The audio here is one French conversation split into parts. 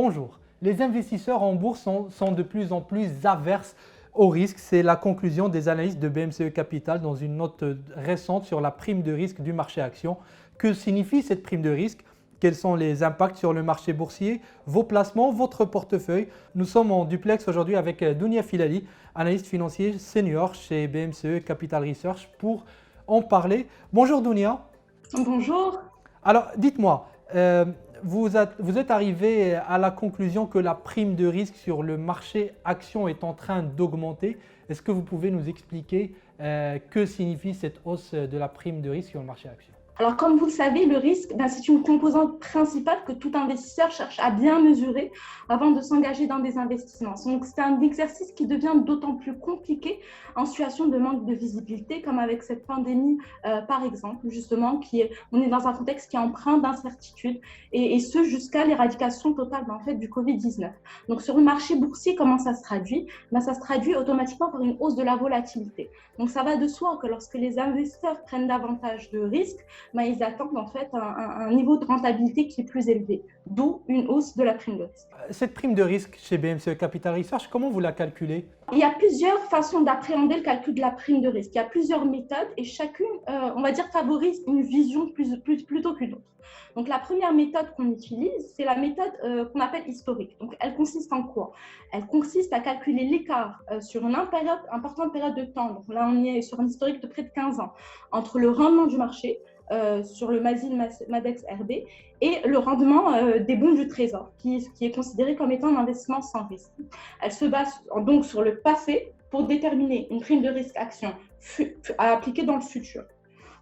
Bonjour. Les investisseurs en bourse sont de plus en plus averses au risque. C'est la conclusion des analystes de BMCE Capital dans une note récente sur la prime de risque du marché action. Que signifie cette prime de risque? Quels sont les impacts sur le marché boursier, vos placements, votre portefeuille? Nous sommes en duplex aujourd'hui avec Dounia Filali, analyste financier senior chez BMCE Capital Research pour en parler. Bonjour Dounia. Bonjour. Alors dites-moi, vous êtes arrivé à la conclusion que la prime de risque sur le marché action est en train d'augmenter. Est-ce que vous pouvez nous expliquer que signifie cette hausse de la prime de risque sur le marché action? Alors, comme vous le savez, le risque, c'est une composante principale que tout investisseur cherche à bien mesurer avant de s'engager dans des investissements. Donc, c'est un exercice qui devient d'autant plus compliqué en situation de manque de visibilité, comme avec cette pandémie, par exemple, justement, on est dans un contexte qui est empreint d'incertitude, et ce jusqu'à l'éradication totale du Covid-19. Donc, sur le marché boursier, comment ça se traduit? Ça se traduit automatiquement par une hausse de la volatilité. Donc, ça va de soi que lorsque les investisseurs prennent davantage de risques, ils attendent en fait un niveau de rentabilité qui est plus élevé, d'où une hausse de la prime de risque. Cette prime de risque chez BMCE Capital Research, comment vous la calculez? Il y a plusieurs façons d'appréhender le calcul de la prime de risque. Il y a plusieurs méthodes et chacune, on va dire, favorise une vision plutôt qu'une autre. Donc, la première méthode qu'on utilise, c'est la méthode qu'on appelle historique. Donc, elle consiste en quoi? Elle consiste à calculer l'écart sur une importante période de temps. Donc, là, on est sur un historique de près de 15 ans entre le rendement du marché sur le Madex RB et le rendement des bons du Trésor, qui est considéré comme étant un investissement sans risque. Elle se base donc sur le passé pour déterminer une prime de risque action à appliquer dans le futur.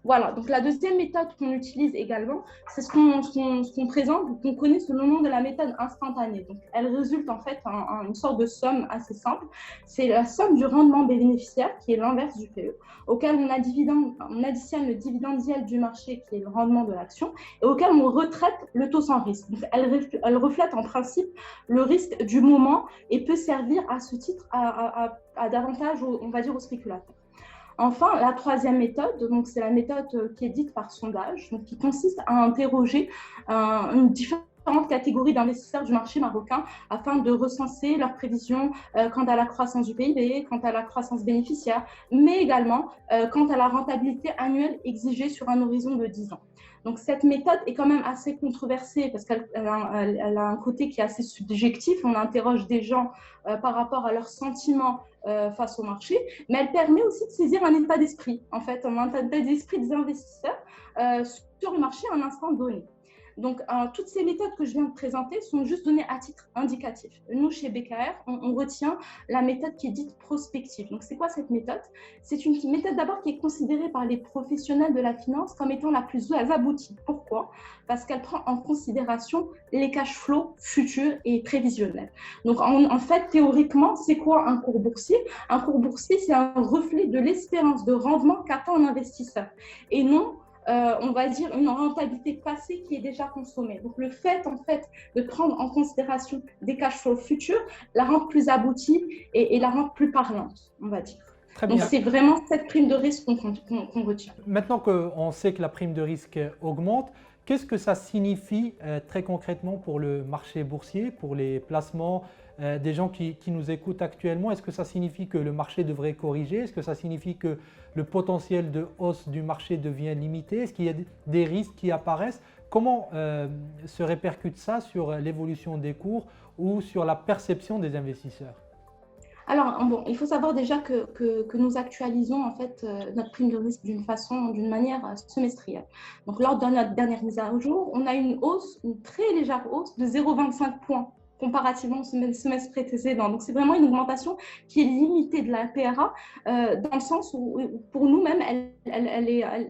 Voilà, donc la deuxième méthode qu'on utilise également, c'est ce qu'on présente, qu'on connaît sous le nom de la méthode instantanée. Donc, elle résulte en fait en une sorte de somme assez simple. C'est la somme du rendement bénéficiaire, qui est l'inverse du PE, auquel on additionne le dividende yield du marché, qui est le rendement de l'action, et auquel on retraite le taux sans risque. Donc, elle reflète en principe le risque du moment et peut servir à ce titre à davantage, on va dire, aux spéculateurs. Enfin, la troisième méthode, donc c'est la méthode qui est dite par sondage, donc qui consiste à interroger une différentes catégories d'investisseurs du marché marocain afin de recenser leurs prévisions quant à la croissance du PIB, quant à la croissance bénéficiaire, mais également quant à la rentabilité annuelle exigée sur un horizon de 10 ans. Donc, cette méthode est quand même assez controversée parce qu'elle a un côté qui est assez subjectif. On interroge des gens par rapport à leurs sentiments face au marché, mais elle permet aussi de saisir un état d'esprit, en fait, un état d'esprit des investisseurs sur le marché à un instant donné. Donc, toutes ces méthodes que je viens de présenter sont juste données à titre indicatif. Nous, chez BKR, on retient la méthode qui est dite prospective. Donc, c'est quoi cette méthode? C'est une méthode d'abord qui est considérée par les professionnels de la finance comme étant la plus aboutie. Pourquoi? Parce qu'elle prend en considération les cash flows futurs et prévisionnels. Donc, en fait, théoriquement, c'est quoi un cours boursier? Un cours boursier, c'est un reflet de l'espérance de rendement qu'attend un investisseur et non on va dire, une rentabilité passée qui est déjà consommée. Donc, le fait, de prendre en considération des cash flows futurs la rend plus aboutie et la rend plus parlante, on va dire. Très bien. Donc, c'est vraiment cette prime de risque qu'on retient. Maintenant qu'on sait que la prime de risque augmente, qu'est-ce que ça signifie très concrètement pour le marché boursier, pour les placements des gens qui nous écoutent actuellement? Est-ce que ça signifie que le marché devrait corriger? Est-ce que ça signifie que le potentiel de hausse du marché devient limité? Est-ce qu'il y a des risques qui apparaissent? Comment se répercute ça sur l'évolution des cours ou sur la perception des investisseurs? Alors, il faut savoir déjà que nous actualisons en fait notre prime de risque d'une manière semestrielle. Donc, lors de notre dernière mise à jour, on a une très légère hausse de 0,25 points comparativement au semestre précédent. Donc, c'est vraiment une augmentation qui est limitée de la PRA dans le sens où, pour nous-mêmes,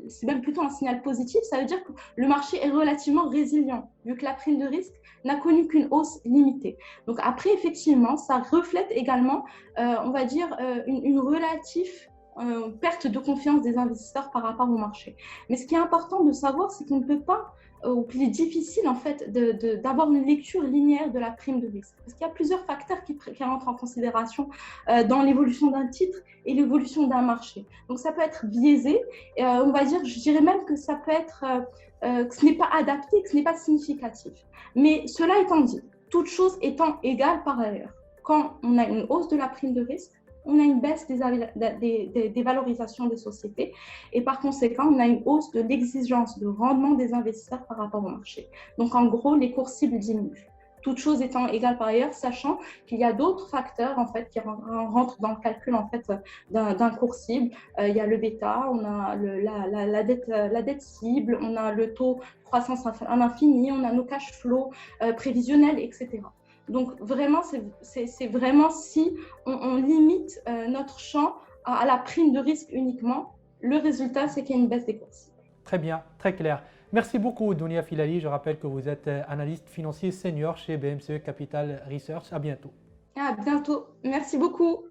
c'est même plutôt un signal positif. Ça veut dire que le marché est relativement résilient, vu que la prime de risque n'a connu qu'une hausse limitée. Donc, après, effectivement, ça reflète également, on va dire, une relative perte de confiance des investisseurs par rapport au marché. Mais ce qui est important de savoir, c'est qu'on ne peut pas ou qu'il est difficile en fait d'avoir une lecture linéaire de la prime de risque. Parce qu'il y a plusieurs facteurs qui rentrent en considération dans l'évolution d'un titre et l'évolution d'un marché. Donc ça peut être biaisé, on va dire, je dirais même que ça peut être, que ce n'est pas adapté, que ce n'est pas significatif. Mais cela étant dit, toutes choses étant égales par ailleurs. Quand on a une hausse de la prime de risque, on a une baisse des valorisations des sociétés et par conséquent, on a une hausse de l'exigence de rendement des investisseurs par rapport au marché. Donc, en gros, les cours cibles diminuent. Toutes choses étant égales par ailleurs, sachant qu'il y a d'autres facteurs en fait qui rentrent dans le calcul en fait d'un cours cible. Il y a le bêta, on a la dette cible, on a le taux de croissance à l'infini, on a nos cash flows prévisionnels, etc. Donc vraiment, c'est vraiment si on limite notre champ à la prime de risque uniquement, le résultat c'est qu'il y a une baisse des cours cibles. Très bien, très clair. Merci beaucoup, Dounia Filali. Je rappelle que vous êtes analyste financier senior chez BMCE Capital Research. À bientôt. À bientôt. Merci beaucoup.